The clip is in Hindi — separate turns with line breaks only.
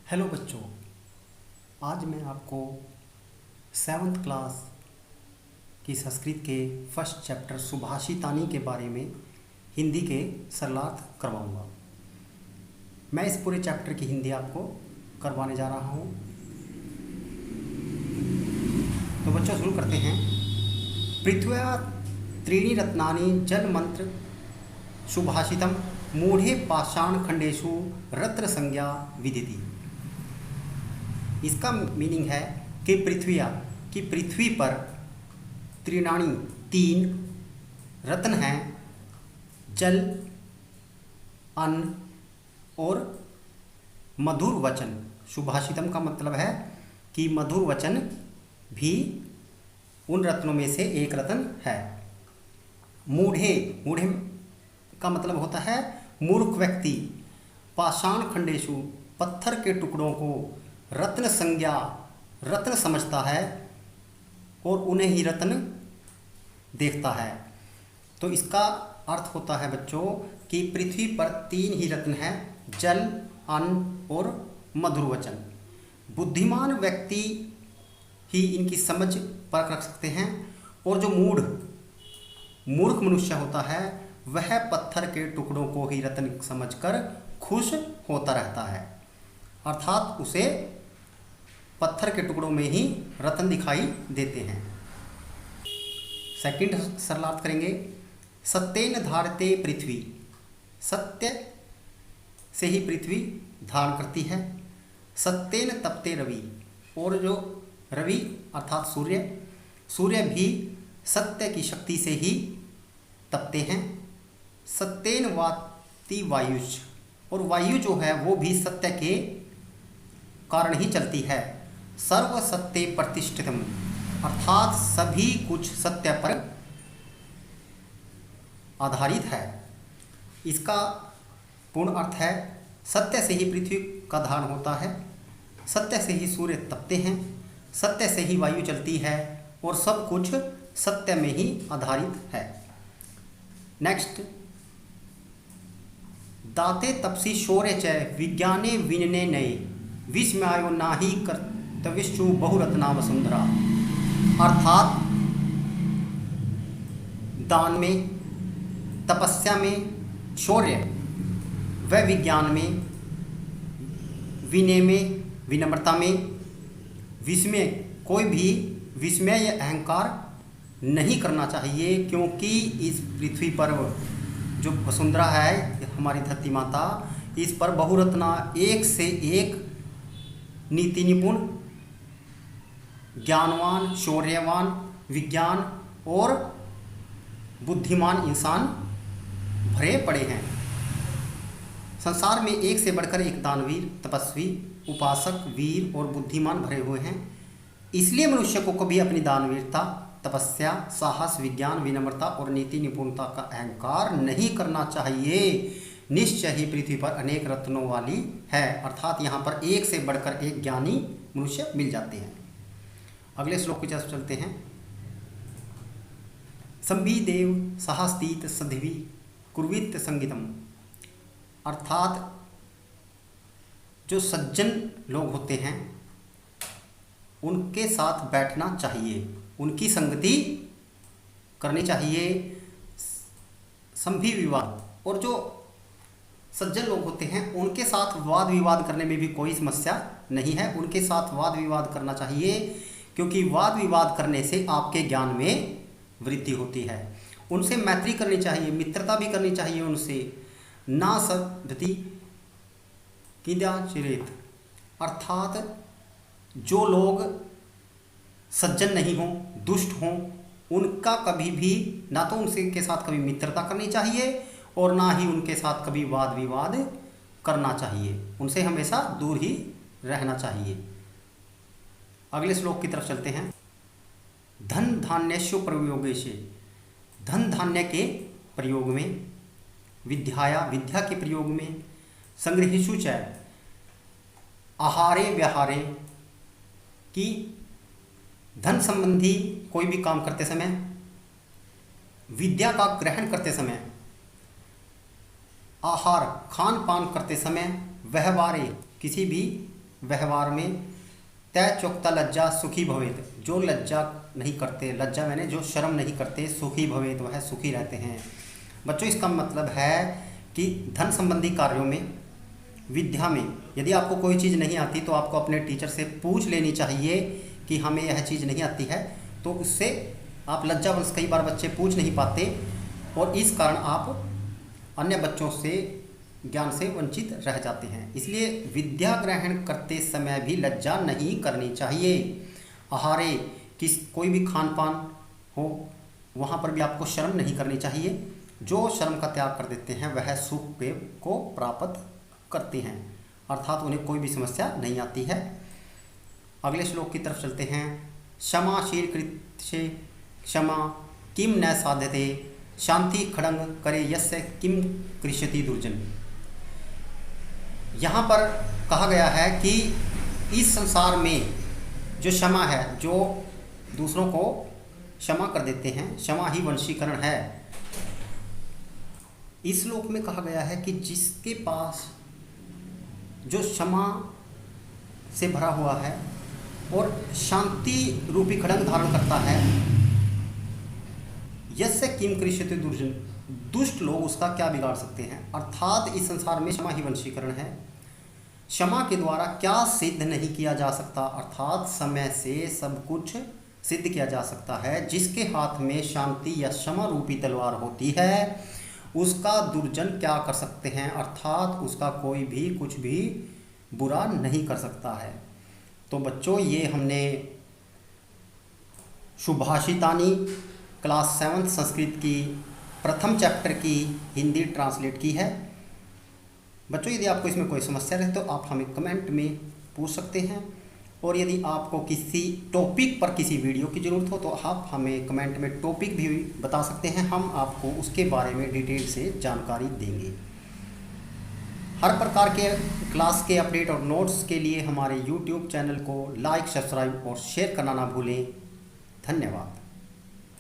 हेलो बच्चों, आज मैं आपको 7th क्लास की संस्कृत के फर्स्ट चैप्टर सुभाषितानी के बारे में हिंदी के सरलार्थ करवाऊंगा। मैं इस पूरे चैप्टर की हिंदी आपको करवाने जा रहा हूं। तो बच्चों शुरू करते हैं। पृथ्व्या त्रीणि रत्नानि जल मंत्र सुभाषितम मूढ़े पाषाण खंडेषु रत्न संज्ञा विदिति। इसका मीनिंग है कि पृथ्वी पर त्रिनाणी तीन रत्न हैं, जल, अन्न और मधुर वचन। सुभाषितम का मतलब है कि मधुर वचन भी उन रत्नों में से एक रत्न है। मूढ़े का मतलब होता है मूर्ख व्यक्ति। पाषाण खंडेषु पत्थर के टुकड़ों को रत्न संज्ञा रत्न समझता है और उन्हें ही रत्न देखता है। तो इसका अर्थ होता है बच्चों कि पृथ्वी पर तीन ही रत्न हैं, जल, अन्न और मधुर वचन। बुद्धिमान व्यक्ति ही इनकी समझ परख रख सकते हैं और जो मूर्ख मनुष्य होता है वह पत्थर के टुकड़ों को ही रत्न समझकर खुश होता रहता है, अर्थात उसे पत्थर के टुकड़ों में ही रत्न दिखाई देते हैं। सेकंड सरलार्थ करेंगे। सत्येन धारते पृथ्वी, सत्य से ही पृथ्वी धारण करती है। सत्येन तपते रवि, और जो रवि अर्थात सूर्य भी सत्य की शक्ति से ही तपते हैं। सत्येन वाति वायुष, और वायु जो है वो भी सत्य के कारण ही चलती है। सर्व सत्य प्रतिष्ठितम, अर्थात सभी कुछ सत्य पर आधारित है। इसका पूर्ण अर्थ है सत्य से ही पृथ्वी का धारण होता है, सत्य से ही सूर्य तपते हैं, सत्य से ही वायु चलती है और सब कुछ सत्य में ही आधारित है। नेक्स्ट, दाते तपसी शौर्य च विज्ञाने विनने नये विस्मयो नाही कर्तव्यश्चु बहुरत्ना वसुंधरा। अर्थात दान में, तपस्या में, शौर्य व विज्ञान में, विनय में, विनम्रता में, विस्मय, कोई भी विस्मय या अहंकार नहीं करना चाहिए, क्योंकि इस पृथ्वी पर जो वसुंधरा है हमारी धरती माता, इस पर बहुरत्ना एक से एक नीति निपुण, ज्ञानवान, शौर्यवान, विज्ञान और बुद्धिमान इंसान भरे पड़े हैं। संसार में एक से बढ़कर एक दानवीर, तपस्वी, उपासक, वीर और बुद्धिमान भरे हुए हैं। इसलिए मनुष्य को कभी अपनी दानवीरता, तपस्या, साहस, विज्ञान, विनम्रता और नीति निपुणता का अहंकार नहीं करना चाहिए। निश्चय ही पृथ्वी पर अनेक रत्नों वाली है, अर्थात यहाँ पर एक से बढ़कर एक ज्ञानी मनुष्य मिल जाते हैं। अगले श्लोक की तरफ चलते हैं। संविदेव सहास्तीत सधिवी कुर्वीत संगीतम, अर्थात जो सज्जन लोग होते हैं उनके साथ बैठना चाहिए, उनकी संगति करनी चाहिए। संभि विवाद, और जो सज्जन लोग होते हैं उनके साथ वाद विवाद करने में भी कोई समस्या नहीं है, उनके साथ वाद विवाद करना चाहिए, क्योंकि वाद विवाद करने से आपके ज्ञान में वृद्धि होती है। उनसे मैत्री करनी चाहिए, मित्रता भी करनी चाहिए उनसे। ना सदति किदाचिरेत, अर्थात जो लोग सज्जन नहीं हों, दुष्ट हों, उनका कभी भी ना तो उनसे के साथ कभी मित्रता करनी चाहिए और ना ही उनके साथ कभी वाद विवाद करना चाहिए। उनसे हमेशा दूर ही रहना चाहिए। अगले श्लोक की तरफ चलते हैं। धन धान्यस्यो प्रयोगेशे, धन धान्य के प्रयोग में, विद्या के प्रयोग में, संग्रहेषु च आहारे व्यहारे, कि धन संबंधी कोई भी काम करते समय, विद्या का ग्रहण करते समय, आहार खान पान करते समय, व्यवहारे किसी भी व्यवहार में तय चोक्ता लज्जा सुखी भवेत, जो लज्जा नहीं करते, लज्जा मैंने जो शर्म नहीं करते, सुखी भवेत वह सुखी रहते हैं। बच्चों इसका मतलब है कि धन संबंधी कार्यों में, विद्या में यदि आपको कोई चीज़ नहीं आती तो आपको अपने टीचर से पूछ लेनी चाहिए कि हमें यह चीज़ नहीं आती है, तो उससे आप लज्जावश कई बार बच्चे पूछ नहीं पाते और इस कारण आप अन्य बच्चों से ज्ञान से वंचित रह जाते हैं। इसलिए विद्या ग्रहण करते समय भी लज्जा नहीं करनी चाहिए। आहारे कोई भी खान पान हो वहाँ पर भी आपको शर्म नहीं करनी चाहिए। जो शर्म का त्याग कर देते हैं वह सुख को प्राप्त करते हैं, अर्थात उन्हें कोई भी समस्या नहीं आती है। अगले श्लोक की तरफ चलते हैं। क्षमाशील कृत्य क्षमा किम न साध्यते, शांति खड़ंग करे यस्य किम कृष्यति दुर्जन। यहाँ पर कहा गया है कि इस संसार में जो क्षमा है, जो दूसरों को क्षमा कर देते हैं, क्षमा ही वंशीकरण है। इस श्लोक में कहा गया है कि जिसके पास जो क्षमा से भरा हुआ है और शांति रूपी खड़ंग धारण करता है, यस्य किम कृष्यति दुर्जन, दुष्ट लोग उसका क्या बिगाड़ सकते हैं। अर्थात इस संसार में क्षमा ही वंशीकरण है। क्षमा के द्वारा क्या सिद्ध नहीं किया जा सकता, अर्थात समय से सब कुछ सिद्ध किया जा सकता है। जिसके हाथ में शांति या क्षमा रूपी तलवार होती है उसका दुर्जन क्या कर सकते हैं, अर्थात उसका कोई भी कुछ भी बुरा नहीं कर सकता है। तो बच्चों ये हमने सुभाषितानी क्लास 7 संस्कृत की प्रथम चैप्टर की हिंदी ट्रांसलेट की है। बच्चों यदि आपको इसमें कोई समस्या रहे तो आप हमें कमेंट में पूछ सकते हैं, और यदि आपको किसी टॉपिक पर किसी वीडियो की ज़रूरत हो तो आप हमें कमेंट में टॉपिक भी बता सकते हैं, हम आपको उसके बारे में डिटेल से जानकारी देंगे। हर प्रकार के क्लास के अपडेट और नोट्स के लिए हमारे YouTube चैनल को लाइक, सब्सक्राइब और शेयर करना ना भूलें। धन्यवाद।